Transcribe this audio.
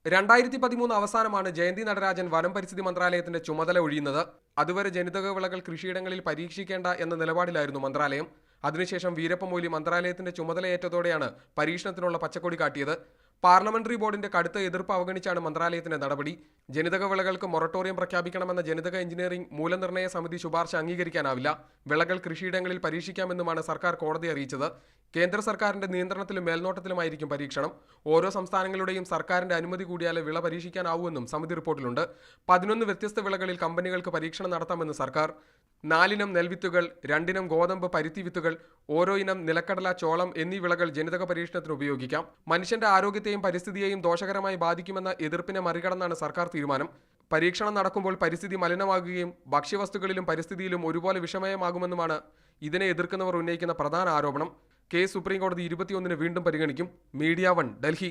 2013 അവസാനമാണ് ജയന്തി നടരാജൻ വനം പരിസ്ഥിതി മന്ത്രാലയത്തിന്റെ ചുമതല ഒഴിയുന്നത്. അതുവരെ ജനിതക വിളകൾ കൃഷിയിടങ്ങളിൽ പരീക്ഷിക്കേണ്ട എന്ന നിലപാടിലായിരുന്നു മന്ത്രാലയം. അതിനുശേഷം വീരപ്പ മൊയ്ലി മന്ത്രാലയത്തിന്റെ ചുമതലയേറ്റതോടെയാണ് പരീക്ഷണത്തിനുള്ള പച്ചക്കൊടി കാട്ടിയത്. പാർലമെന്ററി ബോർഡിന്റെ കടുത്ത എതിർപ്പ് അവഗണിച്ചാണ് മന്ത്രാലയത്തിന്റെ നടപടി. ജനിതക വിളകൾക്ക് മൊറട്ടോറിയം പ്രഖ്യാപിക്കണമെന്ന ജനിതക എഞ്ചിനീയറിംഗ് മൂല്യനിർണ്ണയ സമിതി ശുപാർശ അംഗീകരിക്കാനാവില്ല. വിളകൾ കൃഷിയിടങ്ങളിൽ പരീക്ഷിക്കാമെന്നുമാണ് സർക്കാർ കോടതിയെ അറിയിച്ചത്. കേന്ദ്ര സർക്കാരിന്റെ നിയന്ത്രണത്തിലും മേൽനോട്ടത്തിലുമായിരിക്കും പരീക്ഷണം. ഓരോ സംസ്ഥാനങ്ങളുടെയും സർക്കാരിന്റെ അനുമതി കൂടിയാലേ വിള പരീക്ഷിക്കാനാവൂവെന്നും സമിതി റിപ്പോർട്ടിലുണ്ട്. 11 വ്യത്യസ്ത വിളകളിൽ കമ്പനികൾക്ക് പരീക്ഷണം നടത്താമെന്ന് സർക്കാർ. 4 ഇനം നെൽവിത്തുകൾ, 2 ഇനം ഗോതമ്പ്, പരുത്തി വിത്തുകൾ, ഓരോ ഇനം നിലക്കടല, ചോളം എന്നീ വിളകൾ ജനിതക പരീക്ഷണത്തിന് ഉപയോഗിക്കാം. മനുഷ്യന്റെ ആരോഗ്യത്തെയും പരിസ്ഥിതിയെയും ദോഷകരമായി ബാധിക്കുമെന്ന എതിർപ്പിനെ മറികടന്നാണ് സർക്കാർ തീരുമാനം. പരീക്ഷണം നടക്കുമ്പോൾ പരിസ്ഥിതി മലിനമാകുകയും ഭക്ഷ്യവസ്തുക്കളിലും പരിസ്ഥിതിയിലും ഒരുപോലെ വിഷമയമാകുമെന്നുമാണ് ഇതിനെ എതിർക്കുന്നവർ ഉന്നയിക്കുന്ന പ്രധാന ആരോപണം. കേസ് സുപ്രീം കോടതി 21-ന് വീണ്ടും പരിഗണിക്കും. മീഡിയ 1, ഡൽഹി.